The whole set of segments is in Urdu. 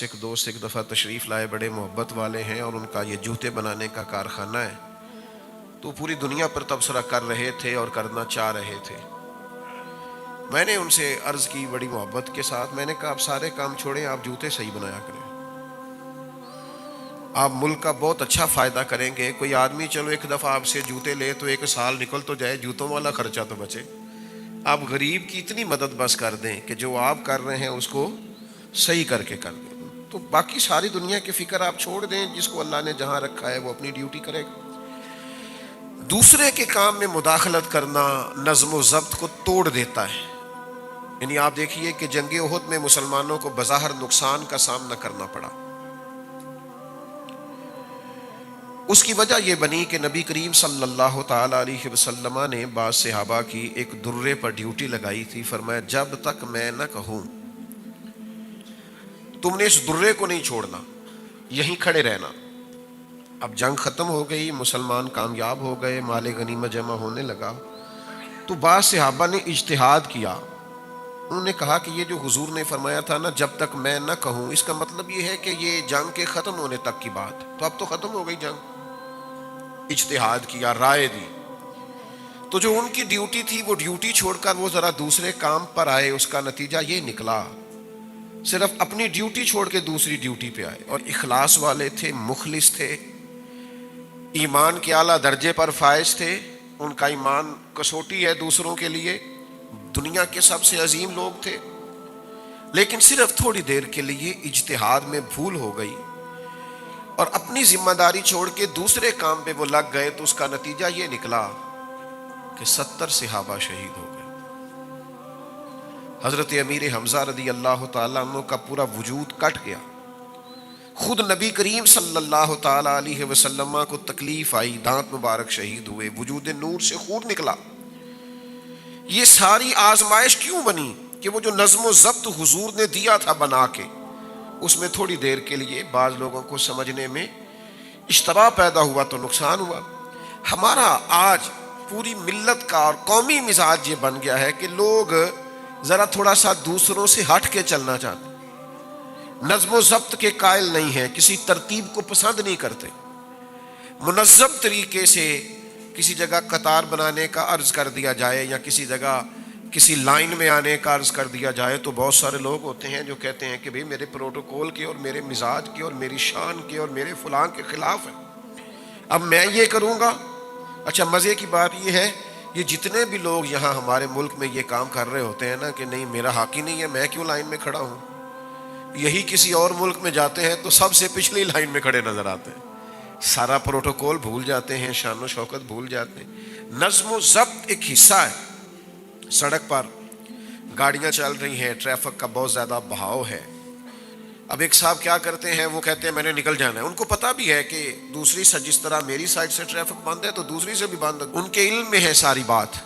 ایک دوست ایک دفعہ تشریف لائے، بڑے محبت والے ہیں اور ان کا یہ جوتے بنانے کا کارخانہ ہے، تو پوری دنیا پر تبصرہ کر رہے تھے اور کرنا چاہ رہے تھے۔ میں نے ان سے عرض کی بڑی محبت کے ساتھ، میں نے کہا آپ سارے کام چھوڑیں، آپ جوتے صحیح بنایا کریں، آپ ملک کا بہت اچھا فائدہ کریں گے۔ کوئی آدمی چلو ایک دفعہ آپ سے جوتے لے تو ایک سال نکل تو جائے، جوتوں والا خرچہ تو بچے۔ آپ غریب کی اتنی مدد بس کر دیں کہ جو آپ کر رہے ہیں اس کو صحیح کر کے کر دیں، تو باقی ساری دنیا کی فکر آپ چھوڑ دیں، جس کو اللہ نے جہاں رکھا ہے وہ اپنی ڈیوٹی کرے گا۔ دوسرے کے کام میں مداخلت کرنا نظم و ضبط کو توڑ دیتا ہے۔ یعنی آپ دیکھیے کہ جنگ احد میں مسلمانوں کو بظاہر نقصان کا سامنا کرنا پڑا، اس کی وجہ یہ بنی کہ نبی کریم صلی اللہ تعالی علیہ وسلم نے بعض صحابہ کی ایک درے پر ڈیوٹی لگائی تھی۔ فرمایا جب تک میں نہ کہوں تم نے اس درے کو نہیں چھوڑنا، یہیں کھڑے رہنا۔ اب جنگ ختم ہو گئی، مسلمان کامیاب ہو گئے، مال غنیمت جمع ہونے لگا، تو بعض صحابہ نے اجتہاد کیا۔ انہوں نے کہا کہ یہ جو حضور نے فرمایا تھا نا جب تک میں نہ کہوں، اس کا مطلب یہ ہے کہ یہ جنگ کے ختم ہونے تک کی بات، تو اب تو ختم ہو گئی جنگ۔ اجتہاد کیا، رائے دی، تو جو ان کی ڈیوٹی تھی وہ ڈیوٹی چھوڑ کر وہ ذرا دوسرے کام پر آئے۔ اس کا نتیجہ یہ نکلا، صرف اپنی ڈیوٹی چھوڑ کے دوسری ڈیوٹی پہ آئے، اور اخلاص والے تھے، مخلص تھے، ایمان کے اعلیٰ درجے پر فائز تھے۔ ان کا ایمان کسوٹی ہے دوسروں کے لیے، دنیا کے سب سے عظیم لوگ تھے، لیکن صرف تھوڑی دیر کے لیے اجتہاد میں بھول ہو گئی اور اپنی ذمہ داری چھوڑ کے دوسرے کام پہ وہ لگ گئے، تو اس کا نتیجہ یہ نکلا کہ 70 صحابہ شہید ہو گئے۔ حضرت امیر حمزہ رضی اللہ تعالیٰ عنہ کا پورا وجود کٹ گیا، خود نبی کریم صلی اللہ تعالیٰ علیہ وسلم کو تکلیف آئی، دانت مبارک شہید ہوئے، وجود نور سے خون نکلا۔ یہ ساری آزمائش کیوں بنی؟ کہ وہ جو نظم و ضبط حضور نے دیا تھا بنا کے، اس میں تھوڑی دیر کے لیے بعض لوگوں کو سمجھنے میں اشتباہ پیدا ہوا تو نقصان ہوا۔ ہمارا آج پوری ملت کا اور قومی مزاج یہ بن گیا ہے کہ لوگ ذرا تھوڑا سا دوسروں سے ہٹ کے چلنا چاہتے، نظم و ضبط کے قائل نہیں ہیں، کسی ترتیب کو پسند نہیں کرتے۔ منظم طریقے سے کسی جگہ قطار بنانے کا عرض کر دیا جائے یا کسی جگہ کسی لائن میں آنے کا عرض کر دیا جائے تو بہت سارے لوگ ہوتے ہیں جو کہتے ہیں کہ بھئی میرے پروٹوکول کے اور میرے مزاج کے اور میری شان کے اور میرے فلاں کے خلاف ہے، اب میں یہ کروں گا۔ اچھا مزے کی بات یہ ہے، یہ جتنے بھی لوگ یہاں ہمارے ملک میں یہ کام کر رہے ہوتے ہیں نا کہ نہیں میرا حق ہی نہیں ہے، میں کیوں لائن میں کھڑا ہوں، یہی کسی اور ملک میں جاتے ہیں تو سب سے پچھلی لائن میں کھڑے نظر آتے ہیں، سارا پروٹوکول بھول جاتے ہیں، شان و شوکت بھول جاتے ہیں۔ نظم و ضبط ایک حصہ ہے۔ سڑک پر گاڑیاں چل رہی ہیں، ٹریفک کا بہت زیادہ بہاؤ ہے، اب ایک صاحب کیا کرتے ہیں، وہ کہتے ہیں میں نے نکل جانا ہے، ان کو پتہ بھی ہے کہ دوسری سے جس طرح میری سائڈ سے ٹریفک بند ہے تو دوسری سے بھی بند ہے، ان کے علم میں ہے ساری بات۔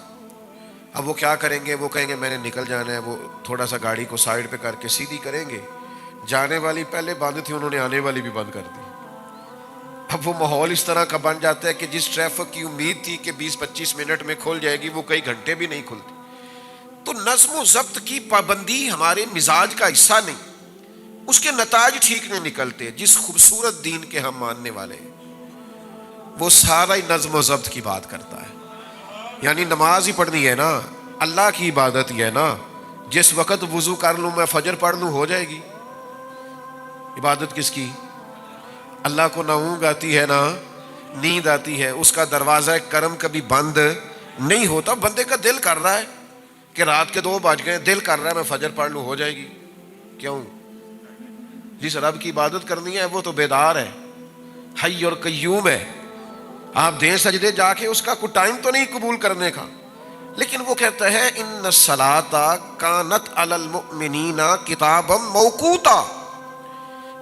اب وہ کیا کریں گے، وہ کہیں گے میں نے نکل جانا ہے، وہ تھوڑا سا گاڑی کو سائڈ پہ کر کے سیدھی کریں گے، جانے والی پہلے بند تھی انہوں نے آنے والی بھی بند کر دی۔ اب وہ ماحول اس طرح کا بن جاتا ہے کہ جس ٹریفک کی امید تھی کہ 20-25 منٹ میں کھل جائے گی وہ کئی گھنٹے بھی نہیں کھلتی۔ تو نظم و ضبط کی پابندی ہمارے مزاج کا حصہ نہیں، اس کے نتائج ٹھیک نہیں نکلتے۔ جس خوبصورت دین کے ہم ماننے والے ہیں وہ سارا ہی نظم و ضبط کی بات کرتا ہے، یعنی نماز ہی پڑھنی ہے نا، اللہ کی عبادت ہی ہے نا، جس وقت وضو کر لوں میں فجر پڑھ لوں ہو جائے گی۔ عبادت کس کی؟ اللہ کو نہ اونگ آتی ہے نہ نیند آتی ہے، اس کا دروازہ کرم کبھی بند نہیں ہوتا۔ بندے کا دل کر رہا ہے کہ رات کے 2 بج گئے، دل کر رہا ہے میں فجر پڑھ لوں ہو جائے گی، کیوں؟ جس رب کی عبادت کرنی ہے وہ تو بیدار ہے، حی اور قیوم ہے، آپ دیں سجدے جا کے، اس کا کوئی ٹائم تو نہیں قبول کرنے کا، لیکن وہ کہتا ہے ان الصلاۃ کانت علی المؤمنین کتابا موقوتا،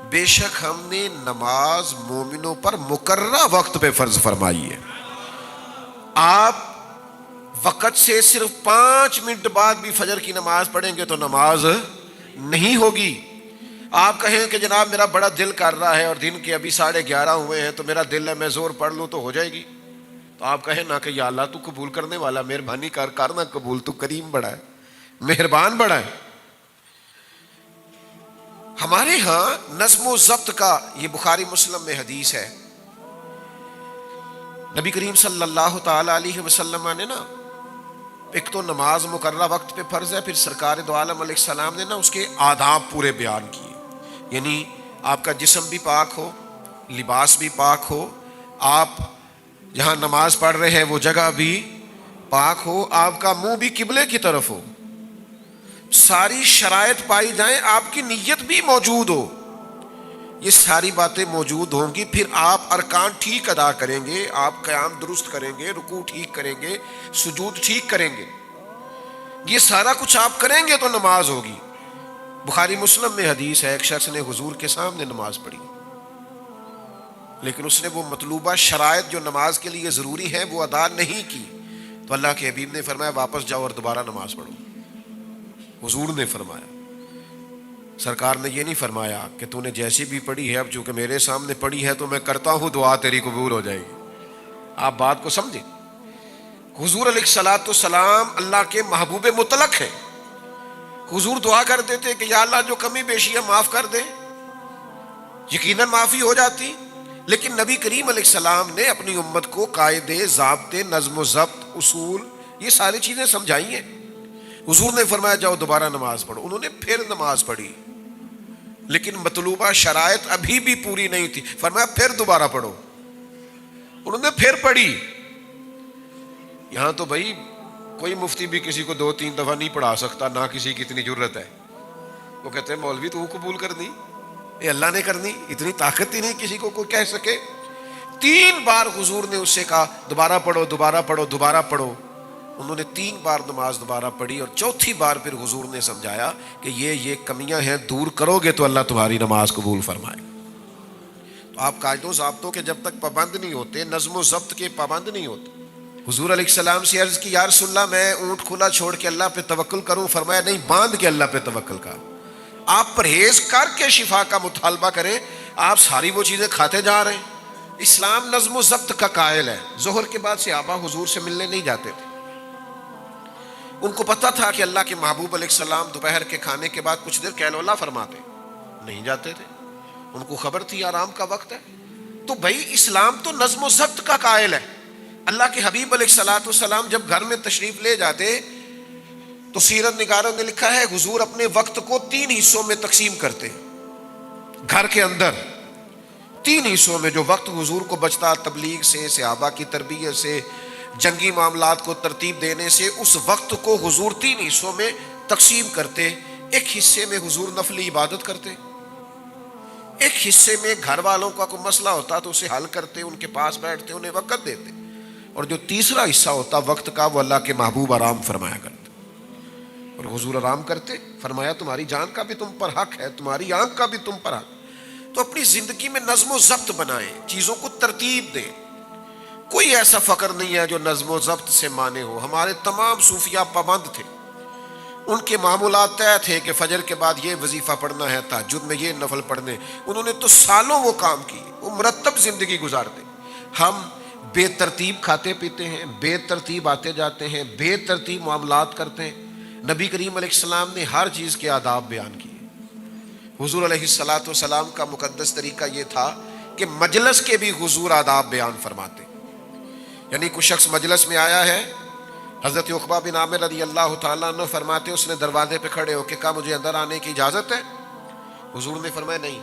بے شک ہم نے نماز مومنوں پر مقررہ وقت پہ فرض فرمائی ہے۔ آپ وقت سے صرف 5 منٹ بعد بھی فجر کی نماز پڑھیں گے تو نماز نہیں ہوگی۔ آپ کہیں کہ جناب میرا بڑا دل کر رہا ہے اور دن کے ابھی 11:30 ہوئے ہیں تو میرا دل ہے میں زور پڑھ لوں تو ہو جائے گی، تو آپ کہیں نہ کہ یا اللہ تو قبول کرنے والا، مہربانی کر نہ قبول، تو کریم بڑا ہے، مہربان بڑا ہے۔ ہمارے ہاں نظم و ضبط کا، یہ بخاری مسلم میں حدیث ہے، نبی کریم صلی اللہ تعالی علیہ وسلم نے نا، ایک تو نماز مقررہ وقت پہ فرض ہے، پھر سرکار دو عالم علیہ السلام نے نا اس کے آداب پورے بیان کیے، یعنی آپ کا جسم بھی پاک ہو، لباس بھی پاک ہو، آپ جہاں نماز پڑھ رہے ہیں وہ جگہ بھی پاک ہو، آپ کا منہ بھی قبلے کی طرف ہو، ساری شرائط پائی جائیں، آپ کی نیت بھی موجود ہو، یہ ساری باتیں موجود ہوں گی، پھر آپ ارکان ٹھیک ادا کریں گے، آپ قیام درست کریں گے، رکوع ٹھیک کریں گے، سجود ٹھیک کریں گے، یہ سارا کچھ آپ کریں گے تو نماز ہوگی۔ بخاری مسلم میں حدیث ہے، ایک شخص نے حضور کے سامنے نماز پڑھی، لیکن اس نے وہ مطلوبہ شرائط جو نماز کے لیے ضروری ہیں وہ ادا نہیں کی، تو اللہ کے حبیب نے فرمایا واپس جاؤ اور دوبارہ نماز پڑھو۔ حضور نے فرمایا، سرکار نے یہ نہیں فرمایا کہ تو نے جیسی بھی پڑھی ہے، اب چونکہ میرے سامنے پڑھی ہے تو میں کرتا ہوں، دعا تیری قبول ہو جائے گی۔ آپ بات کو سمجھیں، حضور علیہ الصلوۃ والسلام اللہ کے محبوب مطلق ہیں، حضور دعا کر دیتے کہ یا اللہ جو کمی بیشی ہے معاف کر دے، یقیناً معافی ہو جاتی، لیکن نبی کریم علیہ السلام نے اپنی امت کو قاعدے، ضابطے، نظم و ضبط، اصول، یہ ساری چیزیں سمجھائی ہیں۔ حضور نے فرمایا جاؤ دوبارہ نماز پڑھو، انہوں نے پھر نماز پڑھی، لیکن مطلوبہ شرائط ابھی بھی پوری نہیں تھی، فرمایا پھر دوبارہ پڑھو، انہوں نے پھر پڑھی۔ یہاں تو بھائی کوئی مفتی بھی کسی کو 2-3 دفعہ نہیں پڑھا سکتا، نہ کسی کی اتنی جرت ہے، وہ کہتے ہیں مولوی تو قبول کرنی، یہ اللہ نے کرنی، اتنی طاقت ہی نہیں کسی کو کوئی کہہ سکے۔ 3 بار حضور نے اس سے کہا دوبارہ پڑھو، دوبارہ پڑھو، دوبارہ پڑھو، انہوں نے 3 بار نماز دوبارہ پڑھی، اور چوتھی بار پھر حضور نے سمجھایا کہ یہ کمیاں ہیں، دور کرو گے تو اللہ تمہاری نماز قبول فرمائے۔ تو آپ قاعدوں ضابطوں کے جب تک پابند نہیں ہوتے، نظم و ضبط کے پابند نہیں ہوتے۔ حضور علیہ السلام سے عرض کی یا رسول اللہ میں اونٹ کھلا چھوڑ کے اللہ پہ توکل کروں، فرمایا نہیں، باندھ کے اللہ پہ توکل کر، آپ پرہیز کر کے شفا کا مطالبہ کریں، آپ ساری وہ چیزیں کھاتے جا رہے ہیں۔ اسلام نظم و ضبط کا قائل ہے۔ ظہر کے بعد صحابہ حضور سے ملنے نہیں جاتے تھے، ان کو پتہ تھا کہ اللہ کے محبوب علیہ السلام دوپہر کے کھانے کے بعد کچھ دیر قیلولہ فرماتے، نہیں جاتے تھے، ان کو خبر تھی آرام کا وقت ہے۔ تو بھائی اسلام تو نظم و ضبط کا قائل ہے۔ اللہ کے حبیب علیہ الصلوۃ والسلام جب گھر میں تشریف لے جاتے تو سیرت نگاروں نے لکھا ہے حضور اپنے وقت کو 3 حصوں میں تقسیم کرتے، گھر کے اندر 3 حصوں میں، جو وقت حضور کو بچتا تبلیغ سے، صحابہ کی تربیت سے، جنگی معاملات کو ترتیب دینے سے، اس وقت کو حضور 3 حصوں میں تقسیم کرتے۔ ایک حصے میں حضور نفلی عبادت کرتے، ایک حصے میں گھر والوں کا کوئی مسئلہ ہوتا تو اسے حل کرتے، ان کے پاس بیٹھتے، انہیں وقت دیتے، اور جو تیسرا حصہ ہوتا وقت کا وہ اللہ کے محبوب آرام فرمایا کرتے، اور حضور آرام کرتے، فرمایا تمہاری جان کا بھی تم پر حق ہے، تمہاری آنکھ کا بھی تم پر حق۔ تو اپنی زندگی میں نظم و ضبط بنائیں، چیزوں کو ترتیب دیں۔ کوئی ایسا فقر نہیں ہے جو نظم و ضبط سے مانے ہو۔ ہمارے تمام صوفیہ پابند تھے، ان کے معمولات طے تھے کہ فجر کے بعد یہ وظیفہ پڑھنا ہے، تہجد میں یہ نفل پڑھنے، انہوں نے تو سالوں وہ کام کیے، وہ مرتب زندگی گزارتے۔ ہم بے ترتیب کھاتے پیتے ہیں، بے ترتیب آتے جاتے ہیں، بے ترتیب معاملات کرتے ہیں۔ نبی کریم علیہ السلام نے ہر چیز کے آداب بیان کیے۔ حضور علیہ الصلوۃ والسلام کا مقدس طریقہ یہ تھا کہ مجلس کے بھی حضور آداب بیان فرماتے، یعنی کوئی شخص مجلس میں آیا ہے، حضرت عقبہ بن عامر رضی اللہ تعالیٰ عنہ فرماتے اس نے دروازے پہ کھڑے ہو کے کہا مجھے اندر آنے کی اجازت ہے؟ حضور نے فرمایا نہیں،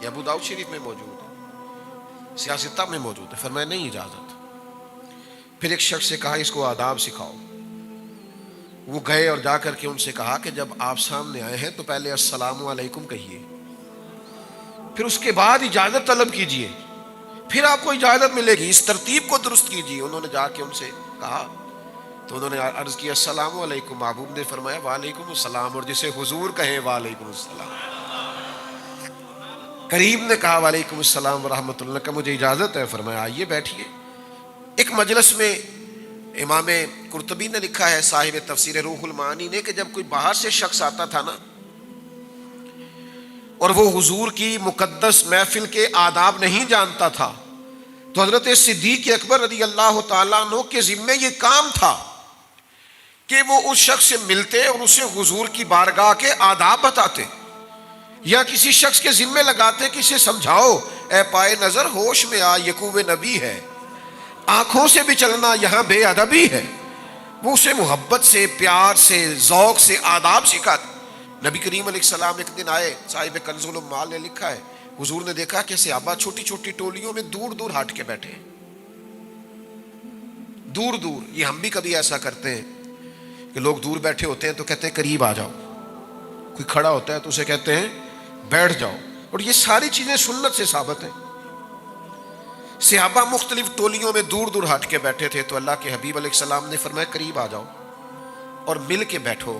یہ ابو داؤد شریف میں موجود ہے، سیاستہ میں موجود ہے، فرمایا نہیں اجازت۔ پھر ایک شخص سے کہا اس کو آداب سکھاؤ، وہ گئے اور جا کر کے ان سے کہا کہ جب آپ سامنے آئے ہیں تو پہلے السلام علیکم کہیے، پھر اس کے بعد اجازت طلب کیجئے، پھر آپ کو اجازت ملے گی، اس ترتیب کو درست کیجیے۔ انہوں نے جا کے ان سے کہا تو انہوں نے عرض کیا السلام علیکم، محبوب نے فرمایا وعلیکم السلام، اور جسے حضور کہیں وعلیکم السلام۔ کریم نے کہا وعلیکم السلام ورحمۃ اللہ، کا مجھے اجازت ہے؟ فرمایا آئیے بیٹھیے۔ ایک مجلس میں امام قرطبی نے لکھا ہے، صاحب تفسیر روح المعانی نے، کہ جب کوئی باہر سے شخص آتا تھا نا اور وہ حضور کی مقدس محفل کے آداب نہیں جانتا تھا تو حضرت صدیق اکبر رضی اللہ تعالیٰ عنہ کے ذمے یہ کام تھا کہ وہ اس شخص سے ملتے اور اسے حضور کی بارگاہ کے آداب بتاتے۔ یا کسی شخص کے ذمے لگاتے کہ اسے سمجھاؤ اے پائے نظر ہوش میں آ یعقوب نبی ہے، آنکھوں سے بھی چلنا یہاں بے ادبی ہے، وہ اسے محبت سے، پیار سے، ذوق سے آداب سکھاتے۔ نبی کریم علیہ السلام ایک دن آئے، صاحب کنز العمال نے لکھا ہے، حضور نے دیکھا کہ صحابہ چھوٹی چھوٹی ٹولیوں میں دور دور ہٹ کے بیٹھے ہیں، دور دور۔ یہ ہم بھی کبھی ایسا کرتے ہیں کہ لوگ دور بیٹھے ہوتے ہیں تو کہتے ہیں قریب آ جاؤ، کوئی کھڑا ہوتا ہے تو اسے کہتے ہیں بیٹھ جاؤ، اور یہ ساری چیزیں سنت سے ثابت ہیں۔ صحابہ مختلف ٹولیوں میں دور دور ہٹ کے بیٹھے تھے تو اللہ کے حبیب علیہ السلام نے فرمایا قریب آ جاؤ اور مل کے بیٹھو۔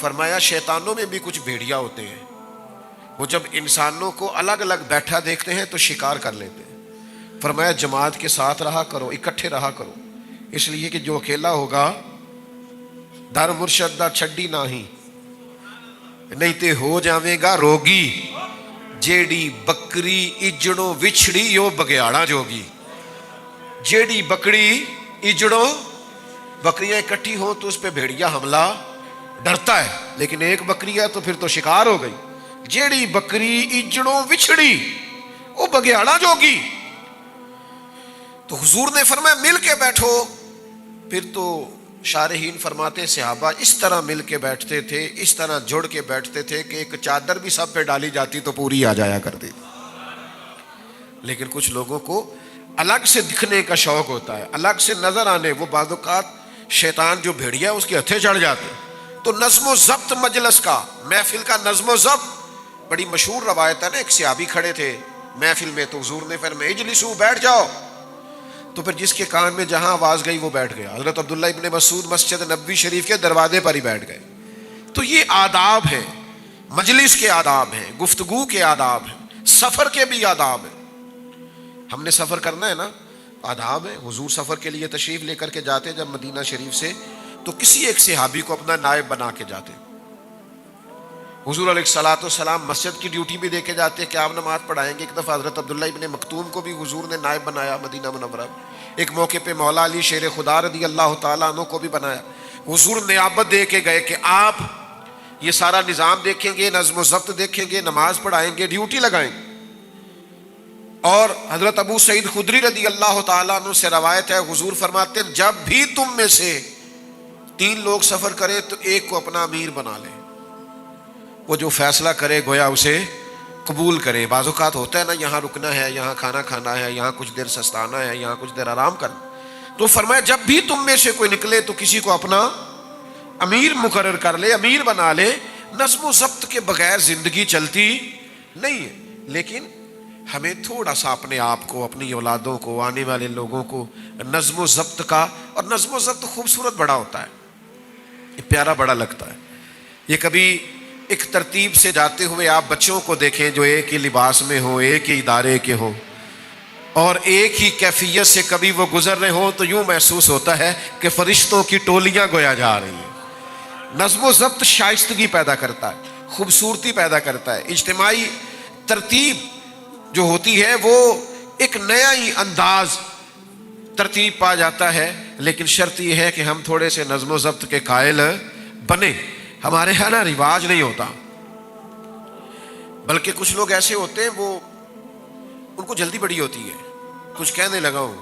فرمایا شیطانوں میں بھی کچھ بھیڑیا ہوتے ہیں، وہ جب انسانوں کو الگ الگ بیٹھا دیکھتے ہیں تو شکار کر لیتے ہیں۔ فرمایا جماعت کے ساتھ رہا کرو، اکٹھے رہا کرو، اس لیے کہ جو اکیلا ہوگا در مرشد دا چھڈی نہیں، نہیں تے ہو جاوے گا روگی، جیڑی بکری اجڑوں وچھڑی یو بگیاڑا جوگی۔ جیڑی بکری اجڑوں، بکریاں اکٹھی ہوں تو اس پہ بھیڑیا حملہ ڈرتا ہے، لیکن ایک بکری ہے تو پھر تو شکار ہو گئی۔ جیڑی بکری اجڑوں وچھڑی وہ بگیاڑا جوگی۔ تو حضور نے فرمایا مل کے بیٹھو۔ پھر تو شارحین فرماتے صحابہ اس طرح مل کے بیٹھتے تھے، اس طرح جڑ کے بیٹھتے تھے کہ ایک چادر بھی سب پہ ڈالی جاتی تو پوری آ جایا کرتی۔ لیکن کچھ لوگوں کو الگ سے دکھنے کا شوق ہوتا ہے، الگ سے نظر آنے، وہ بعض اوقات شیطان جو بھیڑیا ہے اس کے ہتھے چڑھ جاتے۔ تو نظم و ضبط مجلس کا، محفل کا نظم و ضبط بڑی مشہور روایت ہے نا۔ ایک صحابی کھڑے تھے محفل میں تو حضور نے فرمایا اجلسو، بیٹھ جاؤ، تو پھر جس کے کان میں جہاں آواز گئی وہ بیٹھ گیا۔ حضرت عبداللہ ابن مسعود مسجد نبوی شریف کے دروازے پر ہی بیٹھ گئے۔ تو یہ آداب ہیں، مجلس کے آداب ہیں، گفتگو کے آداب ہیں، سفر کے بھی آداب ہیں۔ ہم نے سفر کرنا ہے نا، آداب ہے۔ حضور سفر کے لیے تشریف لے کر کے جاتے جب مدینہ شریف سے، تو کسی ایک صحابی کو اپنا نائب بنا کے جاتے۔ حضور علیہ الصلوۃ والسلام مسجد کی ڈیوٹی بھی دے کے جاتے کہ آپ نماز پڑھائیں گے۔ ایک دفعہ حضرت عبداللہ ابن مکتوم کو بھی حضور نے نائب بنایا مدینہ منورہ میں۔ ایک موقع پہ مولا علی شیر خدا رضی اللہ تعالیٰ عنہ کو بھی بنایا۔ حضور نیابت دے کے گئے کہ آپ یہ سارا نظام دیکھیں گے، نظم و ضبط دیکھیں گے، نماز پڑھائیں گے، ڈیوٹی لگائیں گے۔ اور حضرت ابو سعید خدری رضی اللہ تعالیٰ عنہ سے روایت ہے، حضور فرماتے ہیں جب بھی تم میں سے 3 لوگ سفر کریں تو ایک کو اپنا امیر بنا لیں، وہ جو فیصلہ کرے گویا اسے قبول کرے۔ بعض اوقات ہوتا ہے نا، یہاں رکنا ہے، یہاں کھانا کھانا ہے، یہاں کچھ دیر سستانا ہے، یہاں کچھ دیر آرام کرنا۔ تو فرمایا جب بھی تم میں سے کوئی نکلے تو کسی کو اپنا امیر مقرر کر لے، امیر بنا لے۔ نظم و ضبط کے بغیر زندگی چلتی نہیں ہے، لیکن ہمیں تھوڑا سا اپنے آپ کو، اپنی اولادوں کو، آنے والے لوگوں کو نظم و ضبط کا، اور نظم و ضبط خوبصورت بڑا ہوتا ہے، یہ پیارا بڑا لگتا ہے۔ یہ کبھی ایک ترتیب سے جاتے ہوئے آپ بچوں کو دیکھیں جو ایک ہی لباس میں ہوں، ایک ہی ادارے کے ہوں، اور ایک ہی کیفیت سے کبھی وہ گزر رہے ہوں، تو یوں محسوس ہوتا ہے کہ فرشتوں کی ٹولیاں گویا جا رہی ہیں۔ نظم و ضبط شائستگی پیدا کرتا ہے، خوبصورتی پیدا کرتا ہے۔ اجتماعی ترتیب جو ہوتی ہے وہ ایک نیا ہی انداز ترتیب پا جاتا ہے، لیکن شرط یہ ہے کہ ہم تھوڑے سے نظم و ضبط کے قائل بنے۔ ہمارے ہاں نا رواج نہیں ہوتا، بلکہ کچھ لوگ ایسے ہوتے ہیں وہ ان کو جلدی بڑی ہوتی ہے، کچھ کہنے لگا ہوں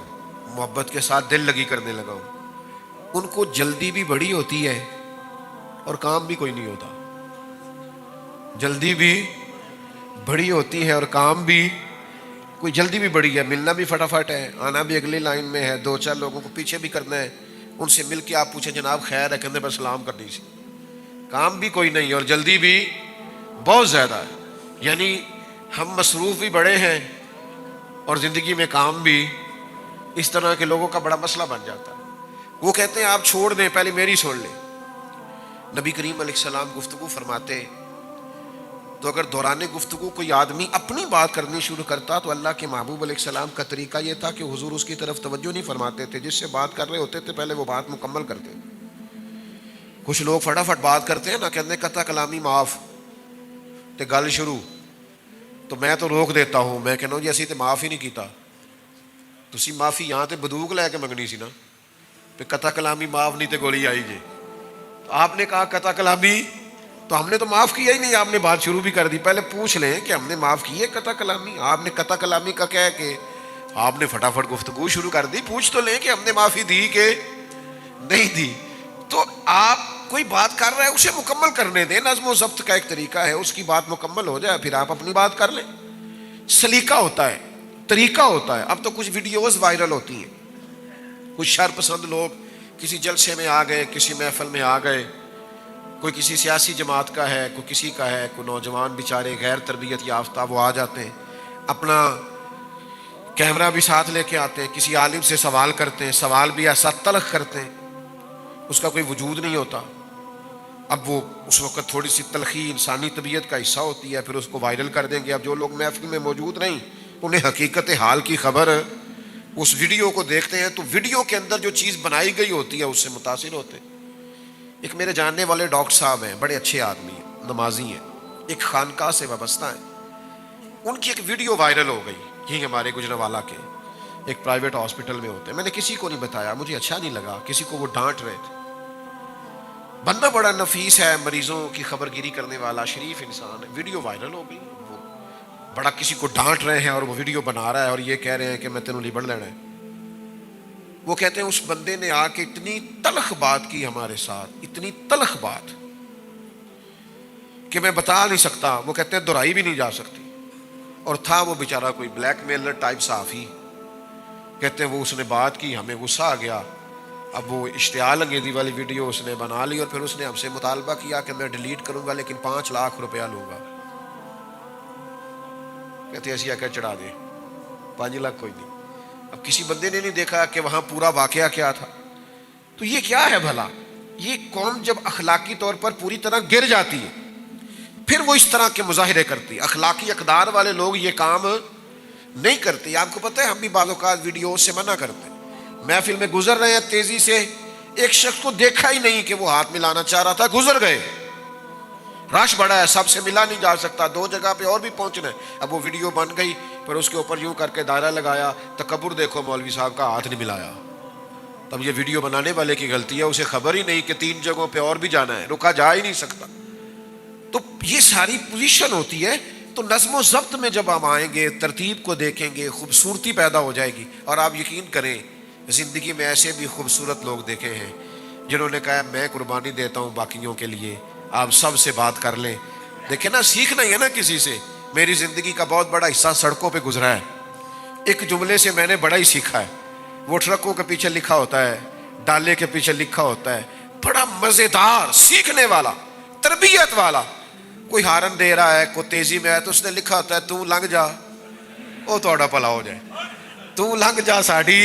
محبت کے ساتھ دل لگی کرنے لگا ہوں، ان کو جلدی بھی بڑی ہوتی ہے اور کام بھی کوئی نہیں ہوتا۔ جلدی بھی بڑی ہوتی ہے اور کام بھی، کوئی جلدی بھی بڑی ہے، ملنا بھی فٹافٹ ہے، آنا بھی اگلی لائن میں ہے، 2-4 لوگوں کو پیچھے بھی کرنا ہے، ان سے مل کے آپ پوچھیں جناب خیر ہے، کہنے پر سلام کرنی سی، کام بھی کوئی نہیں اور جلدی بھی بہت زیادہ ہے۔ یعنی ہم مصروف بھی بڑے ہیں اور زندگی میں کام بھی، اس طرح کے لوگوں کا بڑا مسئلہ بن جاتا ہے۔ وہ کہتے ہیں آپ چھوڑ دیں، پہلے میری سن لیں۔ نبی کریم علیہ السلام گفتگو فرماتے تو اگر دوران گفتگو کوئی آدمی اپنی بات کرنی شروع کرتا تو اللہ کے محبوب علیہ السلام کا طریقہ یہ تھا کہ حضور اس کی طرف توجہ نہیں فرماتے تھے، جس سے بات کر رہے ہوتے تھے پہلے وہ بات مکمل کرتے۔ کچھ لوگ فٹافٹ بات کرتے ہیں نا، کہتے ہیں قطع کلامی معاف تے گل شروع، تو میں تو روک دیتا ہوں، میں کہنا جی اسی تے معاف ہی نہیں کیتا، تسی معافی یہاں تے بندوق لے کے منگنی سی نا، پہ قطع کلامی معاف نہیں تے گولی آئی جی۔ تو آپ نے کہا قطع کلامی تو ہم نے تو معاف کیا ہی نہیں، آپ نے بات شروع بھی کر دی. پہلے پوچھ لیں کہ ہم نے معاف کی ہے قطع کلامی. آپ نے قطع کلامی کا کیا ہے کہ آپ نے فٹافٹ گفتگو شروع کر دی. پوچھ تو لیں کہ ہم نے معافی دی کہ نہیں دی. تو آپ کوئی بات کر رہا ہے اسے مکمل کرنے دیں. نظم و ضبط کا ایک طریقہ ہے، اس کی بات مکمل ہو جائے پھر آپ اپنی بات کر لیں. سلیقہ ہوتا ہے، طریقہ ہوتا ہے. اب تو کچھ ویڈیوز وائرل ہوتی ہیں، کچھ شر پسند لوگ کسی جلسے میں آ گئے، کسی محفل میں آ گئے، کوئی کسی سیاسی جماعت کا ہے، کوئی کسی کا ہے، کوئی نوجوان بیچارے غیر تربیت یافتہ وہ آ جاتے ہیں، اپنا کیمرہ بھی ساتھ لے کے آتے ہیں، کسی عالم سے سوال کرتے ہیں، سوال بھی ایسا تلخ کرتے ہیں اس کا کوئی وجود نہیں ہوتا. اب وہ اس وقت تھوڑی سی تلخی انسانی طبیعت کا حصہ ہوتی ہے، پھر اس کو وائرل کر دیں گے. اب جو لوگ محفل میں موجود نہیں انہیں حقیقت حال کی خبر اس ویڈیو کو دیکھتے ہیں تو ویڈیو کے اندر جو چیز بنائی گئی ہوتی ہے اس سے متاثر ہوتے ہیں. ایک میرے جاننے والے ڈاکٹر صاحب ہیں، بڑے اچھے آدمی ہیں، نمازی ہیں، ایک خانقاہ سے وابستہ ہیں. ان کی ایک ویڈیو وائرل ہو گئی، یہی ہمارے گجرانوالہ کے ایک پرائیویٹ ہاسپٹل میں ہوتے ہیں. میں نے کسی کو نہیں بتایا، مجھے اچھا نہیں لگا، کسی کو وہ ڈانٹ رہے تھے. بندہ بڑا نفیس ہے، مریضوں کی خبر گیری کرنے والا شریف انسان ہے. ویڈیو وائرل ہو گئی، وہ بڑا کسی کو ڈانٹ رہے ہیں اور وہ ویڈیو بنا رہا ہے اور یہ کہہ رہے ہیں کہ میں تینوں لیبڑ لینا ہے. وہ کہتے ہیں اس بندے نے آ کے اتنی تلخ بات کی ہمارے ساتھ، اتنی تلخ بات کہ میں بتا نہیں سکتا. وہ کہتے ہیں دہرائی بھی نہیں جا سکتی. اور تھا وہ بیچارہ کوئی بلیک میلر ٹائپ صحافی. کہتے ہیں وہ اس نے بات کی، ہمیں غصہ آ گیا. اب وہ اشتعال انگیزی والی ویڈیو اس نے بنا لی اور پھر اس نے ہم سے مطالبہ کیا کہ میں ڈیلیٹ کروں گا لیکن 5 لاکھ روپیہ لوں گا. کہتے ہیں ایسی آ کر چڑھا دے، 5 لاکھ کوئی نہیں. اب کسی بندے نے نہیں دیکھا کہ وہاں پورا واقعہ کیا تھا. تو یہ کیا ہے بھلا؟ یہ قوم جب اخلاقی طور پر پوری طرح گر جاتی ہے پھر وہ اس طرح کے مظاہرے کرتی. اخلاقی اقدار والے لوگ یہ کام نہیں کرتے. آپ کو پتہ ہے ہم بھی بعض اوقات ویڈیو سے منع کرتے ہیں. محفل میں گزر رہے ہیں تیزی سے، ایک شخص کو دیکھا ہی نہیں کہ وہ ہاتھ ملانا چاہ رہا تھا، گزر گئے. رش بڑا ہے، سب سے ملا نہیں جا سکتا، 2 جگہ پہ اور بھی پہنچنا ہے. اب وہ ویڈیو بن گئی، پھر اس کے اوپر یوں کر کے دائرہ لگایا، تکبر دیکھو مولوی صاحب کا ہاتھ نہیں ملایا. تب یہ ویڈیو بنانے والے کی غلطی ہے، اسے خبر ہی نہیں کہ 3 جگہوں پہ اور بھی جانا ہے، رکا جا ہی نہیں سکتا. تو یہ ساری پوزیشن ہوتی ہے. تو نظم و ضبط میں جب ہم آئیں گے، ترتیب کو دیکھیں گے، خوبصورتی پیدا ہو جائے گی. اور آپ یقین کریں زندگی میں ایسے بھی خوبصورت لوگ دیکھے ہیں جنہوں نے کہا میں قربانی دیتا ہوں باقیوں کے لیے، آپ سب سے بات کر لیں. دیکھیں نا، سیکھنا ہی ہے نا کسی سے. میری زندگی کا بہت بڑا حصہ سڑکوں پہ گزرا ہے. ایک جملے سے میں نے بڑا ہی سیکھا ہے. وہ ٹرکوں کے پیچھے لکھا ہوتا ہے، ڈالے کے پیچھے لکھا ہوتا ہے، بڑا مزیدار، سیکھنے والا، تربیت والا. کوئی ہارن دے رہا ہے، کوئی تیزی میں ہے تو اس نے لکھا ہوتا ہے تو لنگ جا، وہ تھوڑا بھلا ہو جائے، تو لنگ جا ساڈی،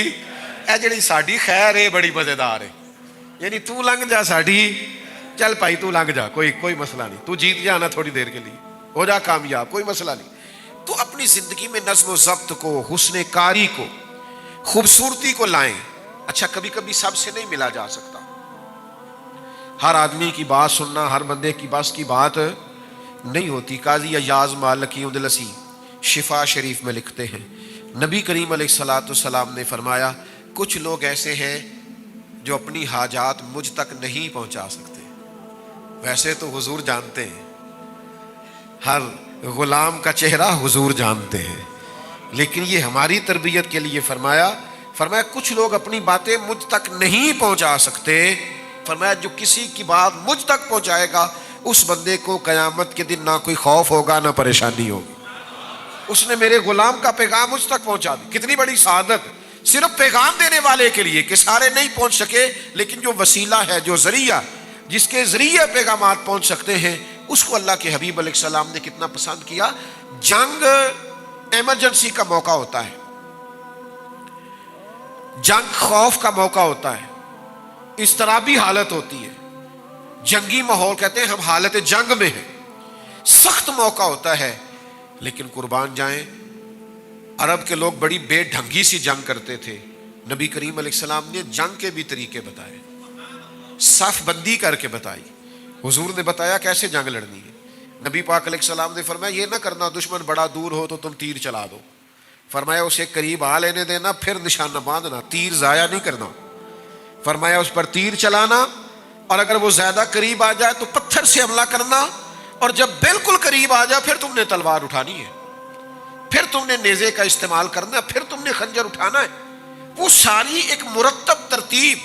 اے جڑی ساڈی خیر ہے بڑی مزیدار ہے. یعنی تو لنگ جا ساڈی، چل بھائی تو لنگ جا، کوئی مسئلہ نہیں، تو جیت جانا تھوڑی دیر کے لیے، ہو جا کامیاب، کوئی مسئلہ نہیں. تو اپنی زندگی میں نظم و ضبط کو، حسن کاری کو، خوبصورتی کو لائیں. اچھا کبھی کبھی سب سے نہیں ملا جا سکتا، ہر آدمی کی بات سننا ہر بندے کی بس کی بات نہیں ہوتی. قاضی ایاز مالکی اندلسی شفا شریف میں لکھتے ہیں نبی کریم علیہ الصلوۃ والسلام نے فرمایا کچھ لوگ ایسے ہیں جو اپنی حاجات مجھ تک نہیں پہنچا سکتے. ویسے تو حضور جانتے ہیں، ہر غلام کا چہرہ حضور جانتے ہیں، لیکن یہ ہماری تربیت کے لیے فرمایا کچھ لوگ اپنی باتیں مجھ تک نہیں پہنچا سکتے. فرمایا جو کسی کی بات مجھ تک پہنچائے گا اس بندے کو قیامت کے دن نہ کوئی خوف ہوگا نہ پریشانی ہوگی. اس نے میرے غلام کا پیغام مجھ تک پہنچا دی. کتنی بڑی سعادت صرف پیغام دینے والے کے لیے کہ سارے نہیں پہنچ سکے، لیکن جو وسیلہ ہے، جو ذریعہ، جس کے ذریعے پیغامات پہنچ سکتے ہیں، اس کو اللہ کے حبیب علیہ السلام نے کتنا پسند کیا. جنگ ایمرجنسی کا موقع ہوتا ہے، جنگ خوف کا موقع ہوتا ہے، اضطرابی حالت ہوتی ہے، جنگی ماحول کہتے ہیں ہم حالت جنگ میں ہیں، سخت موقع ہوتا ہے. لیکن قربان جائیں عرب کے لوگ بڑی بے ڈھنگی سی جنگ کرتے تھے. نبی کریم علیہ السلام نے جنگ کے بھی طریقے بتائے، صف بندی کر کے بتائی. حضور نے بتایا کیسے جنگ لڑنی ہے. نبی پاک علیہ السلام نے فرمایا یہ نہ کرنا دشمن بڑا دور ہو تو تم تیر چلا دو. فرمایا اسے قریب آ لینے دینا، پھر نشانہ باندھنا، تیر ضائع نہیں کرنا. فرمایا اس پر تیر چلانا، اور اگر وہ زیادہ قریب آ جائے تو پتھر سے حملہ کرنا، اور جب بالکل قریب آ جائے پھر تم نے تلوار اٹھانی ہے، پھر تم نے نیزے کا استعمال کرنا ہے، پھر تم نے خنجر اٹھانا ہے۔ وہ ساری ایک مرتب ترتیب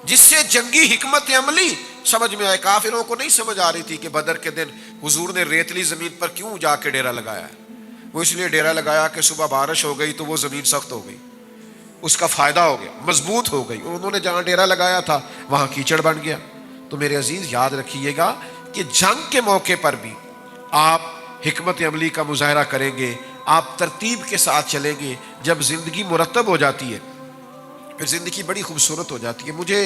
جس سے جنگی حکمت عملی سمجھ میں آئے۔ کافروں کو نہیں سمجھ آ رہی تھی کہ بدر کے دن حضور نے ریتلی زمین پر کیوں جا کے ڈیرا لگایا ہے۔ وہ اس لیے ڈیرا لگایا کہ صبح بارش ہو گئی تو وہ زمین سخت ہو گئی، اس کا فائدہ ہو گیا، مضبوط ہو گئی، اور انہوں نے جہاں ڈیرا لگایا تھا وہاں کیچڑ بن گیا۔ تو میرے عزیز یاد رکھیے گا کہ جنگ کے موقع پر بھی آپ حکمت عملی کا مظاہرہ کریں گے، آپ ترتیب کے ساتھ چلیں گے۔ جب زندگی مرتب ہو جاتی ہے پھر زندگی بڑی خوبصورت ہو جاتی ہے۔ مجھے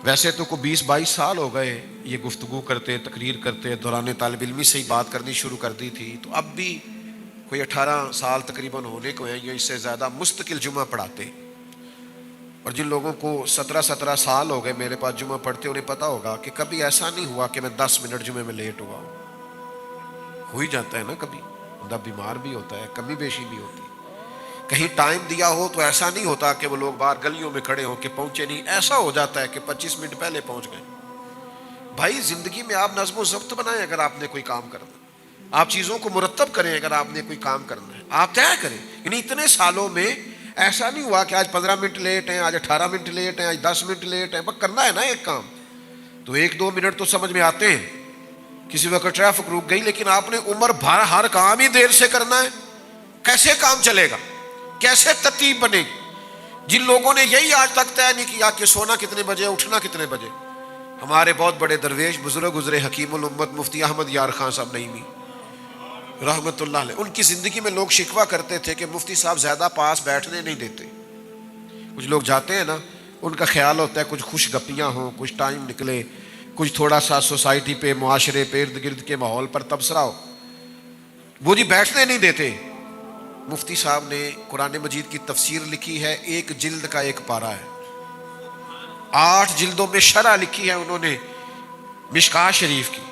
ویسے تو کو 20-22 سال ہو گئے یہ گفتگو کرتے، تقریر کرتے، دوران طالب علمی سے ہی بات کرنی شروع کر دی تھی، تو اب بھی کوئی 18 سال تقریباً ہونے کو ہیں یا اس سے زیادہ مستقل جمعہ پڑھاتے۔ اور جن لوگوں کو 17 سال ہو گئے میرے پاس جمعہ پڑھتے، انہیں پتہ ہوگا کہ کبھی ایسا نہیں ہوا کہ میں 10 منٹ جمعے میں لیٹ ہوا ہوں۔ ہو ہی جاتا ہے نا، کبھی بندہ بیمار بھی ہوتا ہے، کمی بیشی بھی ہوتی ہے۔ کہیں ٹائم دیا ہو تو ایسا نہیں ہوتا کہ وہ لوگ باہر گلیوں میں کھڑے ہوں کہ پہنچے نہیں، ایسا ہو جاتا ہے کہ 25 منٹ پہلے پہنچ گئے۔ بھائی زندگی میں آپ نظم و ضبط بنائیں اگر آپ نے کوئی کام کرنا، آپ چیزوں کو مرتب کریں اگر آپ نے کوئی کام کرنا ہے، آپ طے کریں۔ یعنی اتنے سالوں میں ایسا نہیں ہوا کہ آج 15 منٹ لیٹ ہیں، آج 18 منٹ لیٹ ہیں، آج 10 منٹ لیٹ ہیں، بس کرنا ہے نا ایک کام تو 1-2 منٹ تو سمجھ میں آتے ہیں۔ کسی وقت ٹریفک رک گئی، لیکن آپ نے عمر بھر ہر کام ہی دیر سے کرنا ہے، کیسے کام چلے گا، کیسے ترتیب بنے گی؟ جن لوگوں نے یہی آج تک طے نہیں کیا کہ سونا کتنے بجے، اٹھنا کتنے بجے۔ ہمارے بہت بڑے درویش بزرگ گزرے، حکیم الامت مفتی احمد یار خان صاحب نعیمی رحمت اللہ علیہ، ان کی زندگی میں لوگ شکوہ کرتے تھے کہ مفتی صاحب زیادہ پاس بیٹھنے نہیں دیتے۔ کچھ لوگ جاتے ہیں نا، ان کا خیال ہوتا ہے کچھ خوش گپیاں ہوں، کچھ ٹائم نکلے، کچھ تھوڑا سا سوسائٹی پہ، معاشرے پہ، ارد گرد کے ماحول پر تبصرہ ہو، وہ جی بیٹھنے نہیں دیتے۔ مفتی صاحب نے قرآن مجید کی تفسیر لکھی ہے، 1 جلد کا 1 پارہ ہے، 8 جلدوں میں شرح لکھی ہے انہوں نے مشکاہ شریف کی۔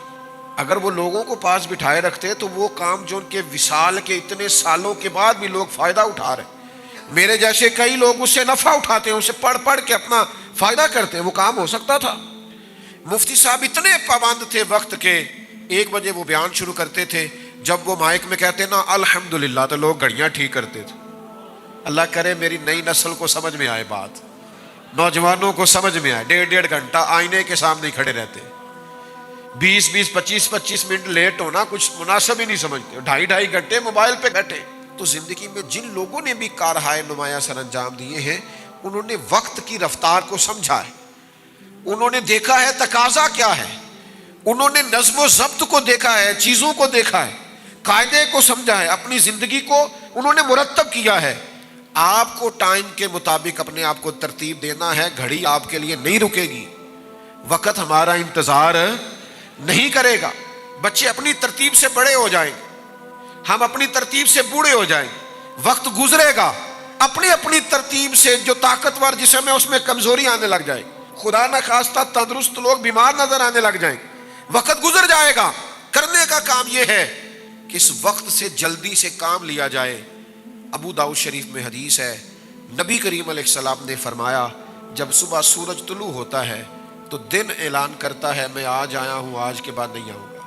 اگر وہ لوگوں کو پاس بٹھائے رکھتے تو وہ کام جو ان کے وصال کے اتنے سالوں کے بعد بھی لوگ فائدہ اٹھا رہے، میرے جیسے کئی لوگ اس سے نفع اٹھاتے ہیں، اسے پڑھ پڑھ کے اپنا فائدہ کرتے ہیں، وہ کام ہو سکتا تھا۔ مفتی صاحب اتنے پابند تھے وقت کے، 1 بجے وہ بیان شروع کرتے تھے، جب وہ مائک میں کہتے نا الحمدللہ تو لوگ گھڑیاں ٹھیک کرتے تھے۔ اللہ کرے میری نئی نسل کو سمجھ میں آئے بات، نوجوانوں کو سمجھ میں آئے۔ 1.5 گھنٹہ آئینے کے سامنے کھڑے رہتے، 20 25 منٹ لیٹ ہونا کچھ مناسب ہی نہیں سمجھتے، 2.5 گھنٹے موبائل پہ بیٹھے۔ تو زندگی میں جن لوگوں نے بھی کارہائے نمایاں سر انجام دیے ہیں، انہوں نے وقت کی رفتار کو سمجھا ہے، انہوں نے دیکھا ہے تقاضا کیا ہے، انہوں نے نظم و ضبط کو دیکھا ہے، چیزوں کو دیکھا ہے، قاعدے کو سمجھا ہے، اپنی زندگی کو انہوں نے مرتب کیا ہے۔ آپ کو ٹائم کے مطابق اپنے آپ کو ترتیب دینا ہے، گھڑی آپ کے لیے نہیں رکے گی، وقت ہمارا انتظار نہیں کرے گا۔ بچے اپنی ترتیب سے بڑے ہو جائیں گے، ہم اپنی ترتیب سے بوڑھے ہو جائیں گے، وقت گزرے گا، اپنی اپنی ترتیب سے جو طاقتور جسم ہے اس میں کمزوری آنے لگ جائے گی، خدا نہ خواستہ تندرست لوگ بیمار نظر آنے لگ جائیں گے، وقت گزر جائے گا۔ کرنے کا کام یہ ہے کہ اس وقت سے جلدی سے کام لیا جائے۔ ابو داؤد شریف میں حدیث ہے، نبی کریم علیہ السلام نے فرمایا جب صبح سورج طلوع ہوتا ہے تو دن اعلان کرتا ہے میں آج آیا ہوں، آج کے بعد نہیں آؤں گا۔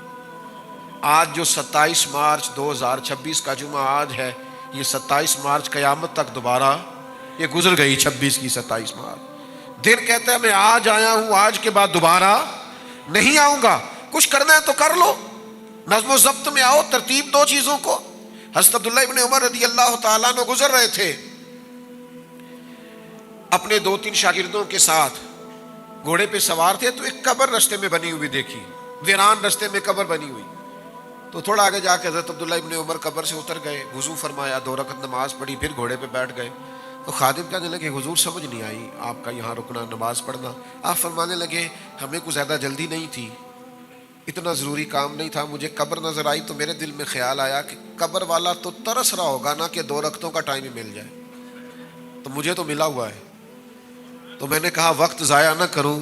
آج جو 27 مارچ 2026 کا جمعہ آج ہے، یہ 27 مارچ قیامت تک دوبارہ یہ گزر گئی، 26 کی 27 مارچ۔ دن کہتا ہے میں آج آیا ہوں، آج کے بعد دوبارہ نہیں آؤں گا۔ کچھ کرنا ہے تو کر لو، نظم و ضبط میں آؤ، ترتیب دو چیزوں کو۔ حضرت عبداللہ ابن عمر رضی اللہ تعالیٰ عنہ گزر رہے تھے، اپنے 2-3 شاگردوں کے ساتھ گھوڑے پہ سوار تھے، تو ایک قبر رستے میں بنی ہوئی دیکھی، ویران رستے میں قبر بنی ہوئی۔ تو تھوڑا آگے جا کے حضرت عبداللہ ابن عمر قبر سے اتر گئے، وضو فرمایا، 2 رکعت نماز پڑھی، پھر گھوڑے پہ بیٹھ گئے۔ تو خادم کہنے لگے حضور سمجھ نہیں آئی آپ کا یہاں رکنا، نماز پڑھنا۔ آپ فرمانے لگے ہمیں کوئی زیادہ جلدی نہیں تھی، اتنا ضروری کام نہیں تھا، مجھے قبر نظر آئی تو میرے دل میں خیال آیا کہ قبر والا تو ترس رہا ہوگا نا کہ 2 رکعتوں کا ٹائم ہی مل جائے، تو مجھے تو ملا ہوا ہے، تو میں نے کہا وقت ضائع نہ کروں،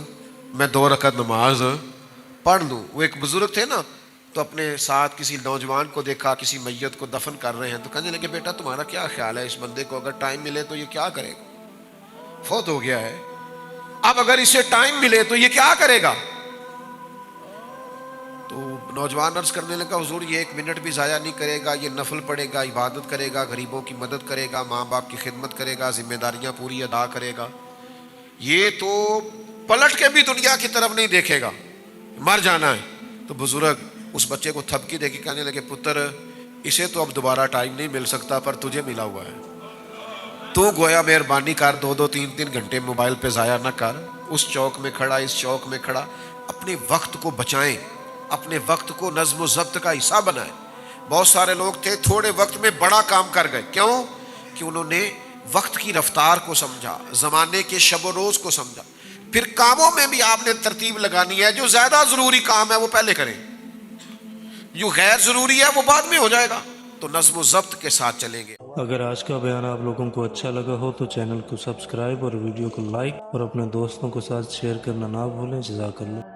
میں 2 رکعت نماز پڑھ لوں۔ وہ ایک بزرگ تھے نا، تو اپنے ساتھ کسی نوجوان کو دیکھا، کسی میت کو دفن کر رہے ہیں، تو کہنے لگے بیٹا تمہارا کیا خیال ہے اس بندے کو اگر ٹائم ملے تو یہ کیا کرے گا، فوت ہو گیا ہے، اب اگر اسے ٹائم ملے تو یہ کیا کرے گا؟ تو نوجوان عرض کرنے لگا حضور یہ 1 منٹ بھی ضائع نہیں کرے گا، یہ نفل پڑھے گا، عبادت کرے گا، غریبوں کی مدد کرے گا، ماں باپ کی خدمت کرے گا، ذمہ داریاں پوری ادا کرے گا، یہ تو پلٹ کے بھی دنیا کی طرف نہیں دیکھے گا، مر جانا ہے۔ تو بزرگ اس بچے کو تھپکی دے کے کہنے لگے پتر اسے تو اب دوبارہ ٹائم نہیں مل سکتا پر تجھے ملا ہوا ہے، تو گویا مہربانی کر 2-2 3-3 گھنٹے موبائل پہ ضائع نہ کر، اس چوک میں کھڑا اس چوک میں کھڑا، اپنے وقت کو بچائیں، اپنے وقت کو نظم و ضبط کا حصہ بنائیں۔ بہت سارے لوگ تھے تھوڑے وقت میں بڑا کام کر گئے، کیوں؟ کہ انہوں نے وقت کی رفتار کو سمجھا، زمانے کے شب و روز کو سمجھا۔ پھر کاموں میں بھی آپ نے ترتیب لگانی ہے، جو زیادہ ضروری کام ہے وہ پہلے کریں، جو غیر ضروری ہے وہ بعد میں ہو جائے گا، تو نظم و ضبط کے ساتھ چلیں گے۔ اگر آج کا بیان آپ لوگوں کو اچھا لگا ہو تو چینل کو سبسکرائب اور ویڈیو کو لائک اور اپنے دوستوں کے ساتھ شیئر کرنا نہ بھولیں۔ جزاک اللہ۔